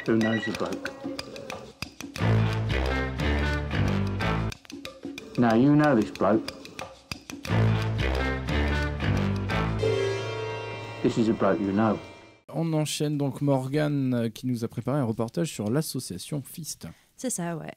Who knows the bloke? Now, you know this bloke. This is a bloke you know. On enchaîne donc Morgane qui nous a préparé un reportage sur l'association FIST. C'est ça, ouais.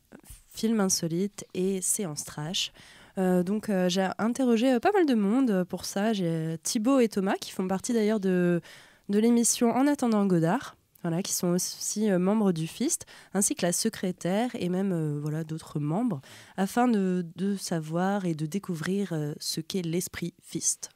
Film insolite et séance trash. J'ai interrogé pas mal de monde pour ça. J'ai Thibaut et Thomas qui font partie d'ailleurs de l'émission En attendant Godard. Voilà, qui sont aussi membres du FIST, ainsi que la secrétaire et même d'autres membres, afin de savoir et de découvrir ce qu'est l'esprit FIST.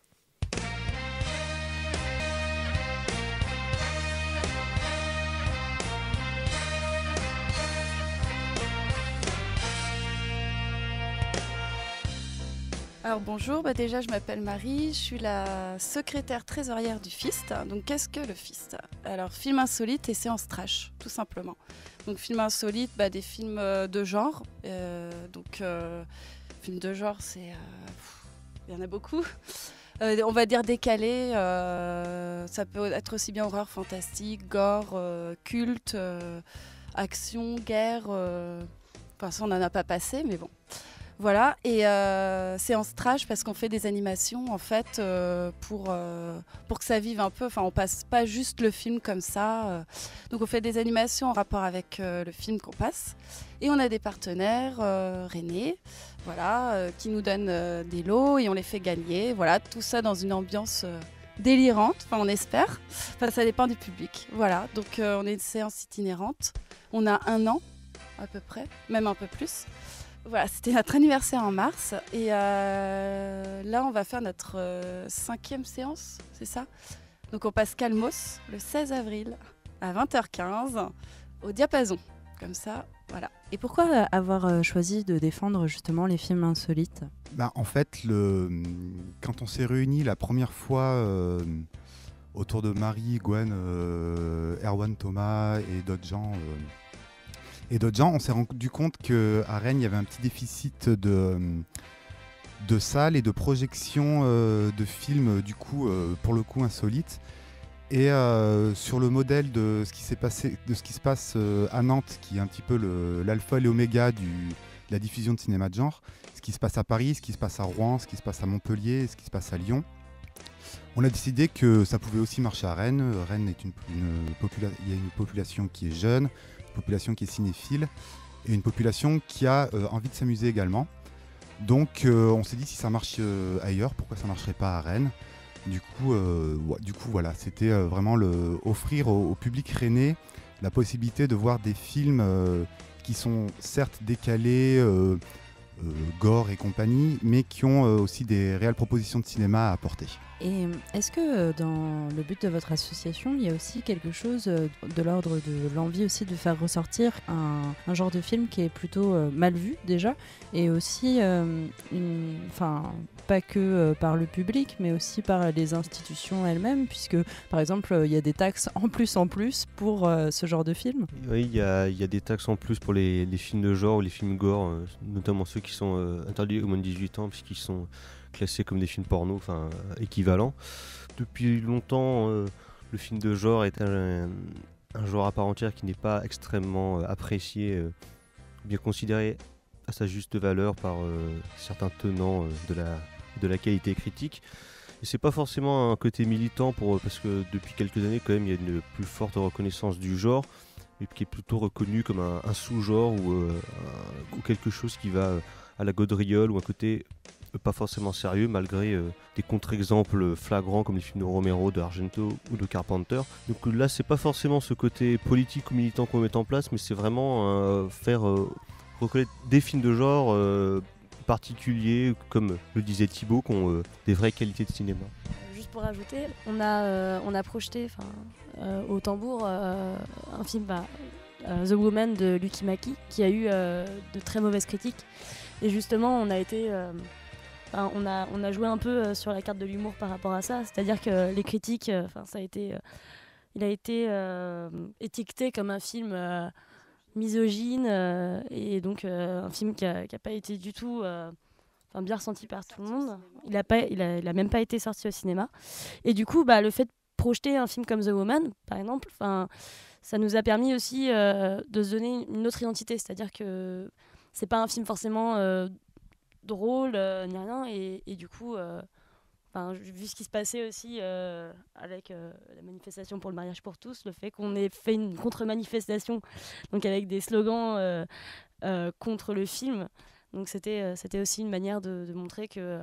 Alors bonjour, déjà je m'appelle Marie, je suis la secrétaire trésorière du FIST. Donc qu'est-ce que le FIST? Alors film insolite et séance trash, tout simplement. Donc film insolite, des films de genre. Films de genre, il y en a beaucoup. On va dire décalés, ça peut être aussi bien horreur, fantastique, gore, culte, action, guerre. Ça on n'en a pas passé, mais bon. Voilà, et séance trash parce qu'on fait des animations en fait pour que ça vive un peu, on passe pas juste le film comme ça, donc on fait des animations en rapport avec le film qu'on passe, et on a des partenaires rennais, qui nous donnent des lots et on les fait gagner, tout ça dans une ambiance délirante, on espère, ça dépend du public, donc on est une séance itinérante, on a 1 an à peu près, même un peu plus. Voilà, c'était notre anniversaire en mars et là on va faire notre 5e séance, c'est ça? Donc on passe Calmos le 16 avril à 20h15 au Diapason, comme ça, voilà. Et pourquoi avoir choisi de défendre justement les films insolites? En fait, quand on s'est réunis la première fois autour de Marie, Gwen, Erwan, Thomas et d'autres gens... on s'est rendu compte qu'à Rennes, il y avait un petit déficit de salles et de projections de films, pour le coup, insolites. Et sur le modèle de ce qui se passe à Nantes, qui est un petit peu l'alpha et l'oméga de la diffusion de cinéma de genre, ce qui se passe à Paris, ce qui se passe à Rouen, ce qui se passe à Montpellier, ce qui se passe à Lyon, on a décidé que ça pouvait aussi marcher à Rennes. Rennes est il y a une population qui est jeune, population qui est cinéphile et une population qui a envie de s'amuser également. Donc on s'est dit si ça marche ailleurs, pourquoi ça ne marcherait pas à Rennes. Du coup, voilà, c'était vraiment offrir au public rennais la possibilité de voir des films qui sont certes décalés, gore et compagnie, mais qui ont aussi des réelles propositions de cinéma à apporter. Et est-ce que dans le but de votre association, il y a aussi quelque chose de l'ordre de l'envie aussi de faire ressortir un genre de film qui est plutôt mal vu déjà, et aussi, pas que par le public, mais aussi par les institutions elles-mêmes, puisque par exemple il y a des taxes en plus pour ce genre de film? Oui, il y a des taxes en plus pour les films de genre ou les films gore, notamment ceux qui sont interdits aux moins de 18 ans, puisqu'ils sont classés comme des films porno, équivalents. Depuis longtemps, le film de genre est un genre à part entière qui n'est pas extrêmement apprécié, bien considéré à sa juste valeur par certains tenants de la qualité critique. Et c'est pas forcément un côté militant parce que depuis quelques années quand même il y a une plus forte reconnaissance du genre, mais qui est plutôt reconnu comme un sous-genre ou quelque chose qui va à la gaudriole, ou un côté pas forcément sérieux malgré des contre-exemples flagrants comme les films de Romero, de Argento ou de Carpenter. Donc là c'est pas forcément ce côté politique ou militant qu'on met en place, mais c'est vraiment faire reconnaître des films de genre particuliers, comme le disait Thibaut, qui ont des vraies qualités de cinéma. Juste pour ajouter, on a projeté au Tambour un film The Woman de Lucky Macchi qui a eu de très mauvaises critiques, et justement on a été on a joué un peu sur la carte de l'humour par rapport à ça, c'est-à-dire que les critiques, il a été étiqueté comme un film misogyne, et donc un film qui a pas été du tout bien ressenti par tout le monde. Il a même pas été sorti au cinéma, et du coup le fait projeter un film comme The Woman, par exemple, ça nous a permis aussi de se donner une autre identité. C'est-à-dire que c'est pas un film forcément drôle ni rien. Et du coup, vu ce qui se passait aussi avec la manifestation pour le mariage pour tous, le fait qu'on ait fait une contre-manifestation, donc avec des slogans contre le film. Donc c'était aussi une manière de montrer que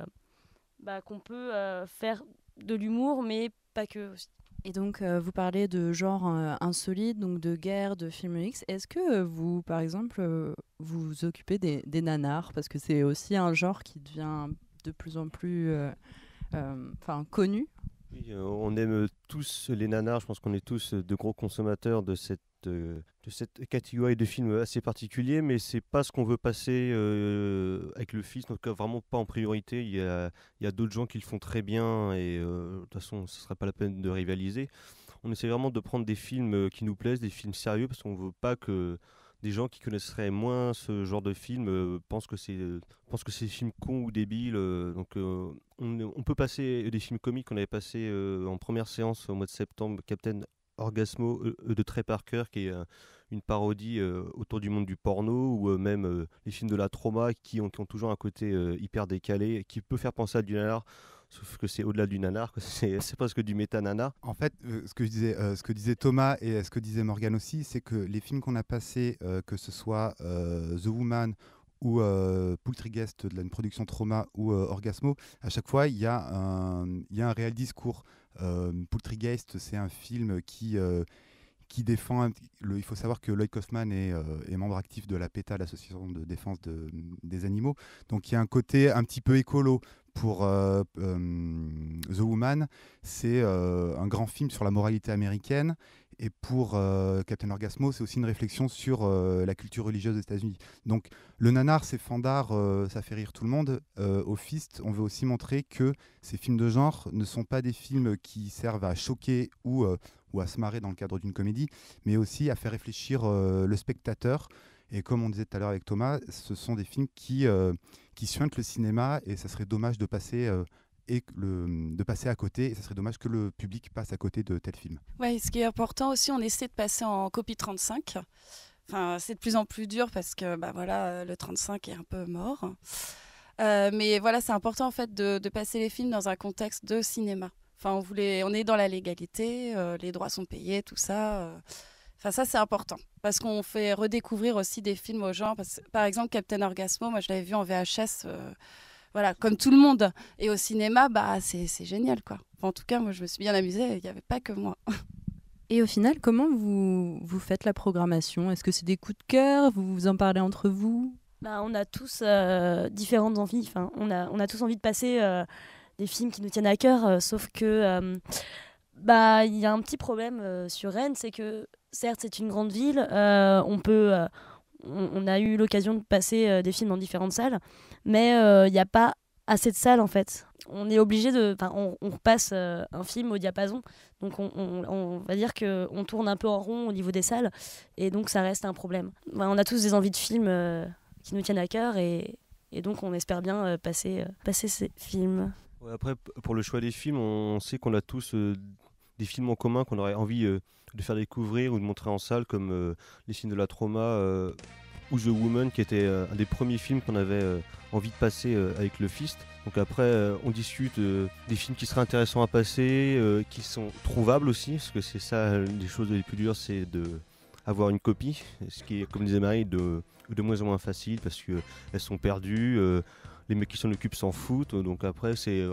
qu'on peut faire de l'humour, mais pas que aussi. Et donc, vous parlez de genre insolite, donc de guerre, de film X. Est-ce que vous, par exemple, vous vous occupez des nanars? Parce que c'est aussi un genre qui devient de plus en plus connu. Oui, on aime tous les nanars, je pense qu'on est tous de gros consommateurs de cette catégorie de films assez particulier, mais c'est pas ce qu'on veut passer avec le film, donc vraiment pas en priorité. Il y a d'autres gens qui le font très bien et de toute façon ce serait pas la peine de rivaliser. On essaie vraiment de prendre des films qui nous plaisent, des films sérieux, parce qu'on veut pas que des gens qui connaisseraient moins ce genre de film pensent que c'est des films cons ou débiles. On peut passer des films comiques. On avait passé en première séance au mois de septembre Captain Orgasmo de Trey Parker, qui est une parodie autour du monde du porno, ou même les films de la trauma qui ont toujours un côté hyper décalé, qui peut faire penser à du nanar, sauf que c'est au-delà du nanar, c'est presque du méta-nanar. En fait, ce que disait Thomas et ce que disait Morgane aussi, c'est que les films qu'on a passés, que ce soit The Woman ou Poultryguest de la production Trauma ou Orgasmo, à chaque fois il y a un réel discours. Poultryguest, c'est un film qui défend. Il faut savoir que Lloyd Kaufman est membre actif de la PETA, l'association de défense des animaux. Donc il y a un côté un petit peu écolo. Pour The Woman, c'est un grand film sur la moralité américaine. Et pour Captain Orgasmo, c'est aussi une réflexion sur la culture religieuse des États-Unis. Donc le nanar, c'est fandard, ça fait rire tout le monde. Au Fist, on veut aussi montrer que ces films de genre ne sont pas des films qui servent à choquer ou à se marrer dans le cadre d'une comédie, mais aussi à faire réfléchir le spectateur. Et comme on disait tout à l'heure avec Thomas, ce sont des films qui suintent le cinéma, et ça serait dommage de passer à côté, et ça serait dommage que le public passe à côté de tel film. Ouais, ce qui est important aussi, on essaie de passer en copie 35. C'est de plus en plus dur parce que le 35 est un peu mort. Mais voilà, c'est important en fait de passer les films dans un contexte de cinéma. On est dans la légalité, les droits sont payés, tout ça. Ça, c'est important parce qu'on fait redécouvrir aussi des films aux gens. Par exemple, Captain Orgasmo, moi, je l'avais vu en VHS, comme tout le monde. Et au cinéma, c'est génial, quoi. En tout cas, moi, je me suis bien amusée. Il n'y avait pas que moi. Et au final, comment vous faites la programmation? Est-ce que c'est des coups de cœur? Vous en parlez entre vous? On a tous différentes envies. On a tous envie de passer des films qui nous tiennent à cœur, sauf que il y a un petit problème sur Rennes, c'est que certes c'est une grande ville, on a eu l'occasion de passer des films dans différentes salles, mais il n'y a pas assez de salles en fait. On est obligé on repasse un film au diapason, donc on va dire qu'on tourne un peu en rond au niveau des salles, et donc ça reste un problème. On a tous des envies de films qui nous tiennent à cœur, et donc on espère bien passer ces films. Ouais, après, pour le choix des films, on sait qu'on a tous des films en commun qu'on aurait envie de faire découvrir ou de montrer en salle, comme les films de la trauma ou The Woman, qui était un des premiers films qu'on avait envie de passer avec le Fist. Donc après, on discute des films qui seraient intéressants à passer, qui sont trouvables aussi, parce que c'est ça, les choses les plus dures, c'est d'avoir une copie, ce qui est, comme disait Marie, de moins en moins facile, parce qu'elles sont perdues, les mecs qui s'en occupent s'en foutent. Donc après, c'est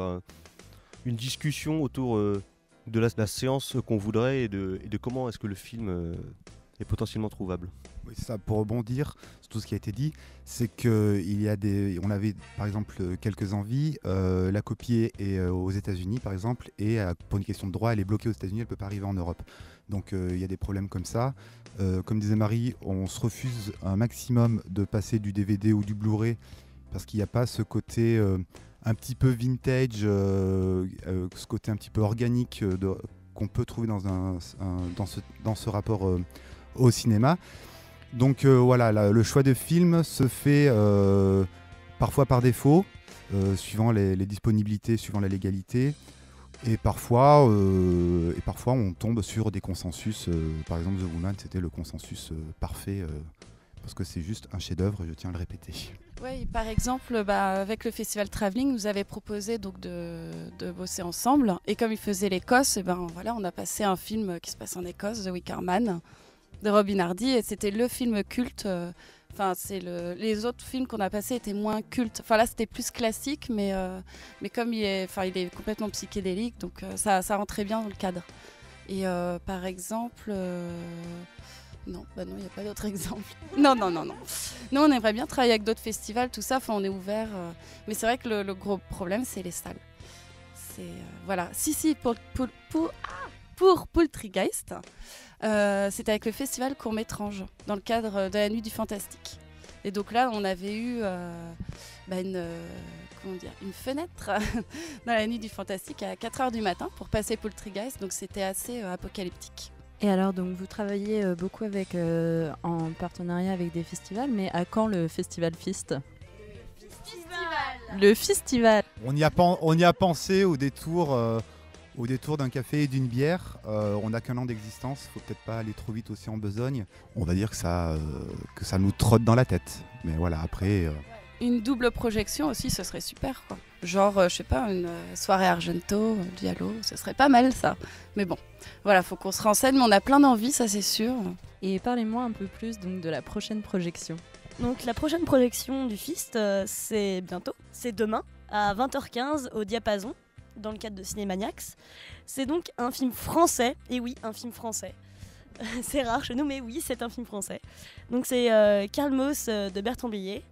une discussion autour de la séance qu'on voudrait, et de comment est-ce que le film est potentiellement trouvable. Oui, c'est ça. Pour rebondir sur tout ce qui a été dit, c'est on avait par exemple quelques envies. La copie est aux États-Unis par exemple, et pour une question de droit, elle est bloquée aux États-Unis, elle peut pas arriver en Europe. Donc il y a des problèmes comme ça. Comme disait Marie, on se refuse un maximum de passer du DVD ou du Blu-ray, parce qu'il n'y a pas ce côté un petit peu vintage, ce côté un petit peu organique qu'on peut trouver dans ce rapport au cinéma. Donc voilà, le choix de film se fait parfois par défaut, suivant les disponibilités, suivant la légalité, Et parfois on tombe sur des consensus. Par exemple, The Woman, c'était le consensus parfait, parce que c'est juste un chef-d'œuvre, je tiens à le répéter. Oui, par exemple, avec le festival Travelling, nous avait proposé donc de bosser ensemble. Et comme il faisait l'Écosse, voilà, on a passé un film qui se passe en Écosse, The Wicker Man, de Robin Hardy, et c'était le film culte. Les autres films qu'on a passés étaient moins cultes. Enfin là, c'était plus classique, mais comme il est complètement psychédélique, donc ça rentrait bien dans le cadre. Et par exemple, non, il n'y a pas d'autre exemple. Non. Nous, on aimerait bien travailler avec d'autres festivals, tout ça. Enfin, on est ouvert, mais c'est vrai que le gros problème, c'est les salles. Voilà. Si, pour Poultrygeist. C'était avec le festival Courmétrange, dans le cadre de la Nuit du Fantastique. Et donc là, on avait eu une fenêtre dans la Nuit du Fantastique à 4h du matin pour passer Poultrygeist, donc c'était assez apocalyptique. Et alors, donc, vous travaillez beaucoup en partenariat avec des festivals, mais à quand le Festival Fist ? Le festival. On y a pensé au détour d'un café et d'une bière. On n'a qu'un an d'existence, faut peut-être pas aller trop vite aussi en besogne. On va dire que ça nous trotte dans la tête. Mais voilà, après... Une double projection aussi, ce serait super, quoi. Genre, je sais pas, une soirée Argento, Diallo, ce serait pas mal ça. Mais bon, voilà, faut qu'on se renseigne, mais on a plein d'envie, ça c'est sûr. Et parlez-moi un peu plus donc, de la prochaine projection. Donc la prochaine projection du Fist, c'est bientôt, c'est demain, à 20h15 au Diapason, dans le cadre de Cinémaniacs. C'est donc un film français, et oui, un film français. C'est rare chez nous, mais oui, c'est un film français. Donc c'est Calmos de Bertrand Blier,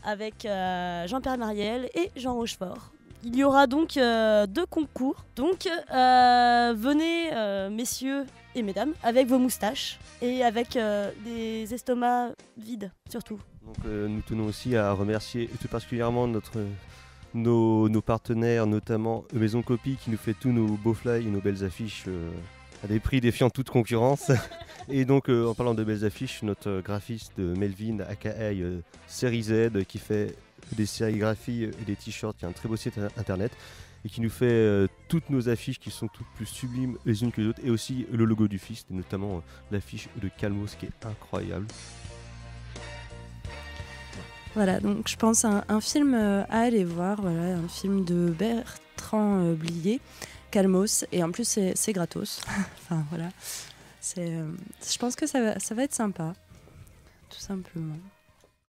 avec Jean-Pierre Mariel et Jean Rochefort. Il y aura donc 2 concours. Donc venez, messieurs et mesdames, avec vos moustaches et avec des estomacs vides, surtout. Donc nous tenons aussi à remercier tout particulièrement nos partenaires, notamment Maison Copie, qui nous fait tous nos beaux fly et nos belles affiches à des prix défiant toute concurrence. Et donc en parlant de belles affiches, notre graphiste Melvin aka Série Z, qui fait des sérigraphies et des t-shirts, qui a un très beau site internet et qui nous fait toutes nos affiches qui sont toutes plus sublimes les unes que les autres, et aussi le logo du Fist, et notamment l'affiche de Calmos qui est incroyable. Voilà, donc je pense à un film à aller voir, voilà, un film de Bertrand Blier, Calmos, et en plus c'est gratos. Enfin voilà, je pense que ça va être sympa, tout simplement.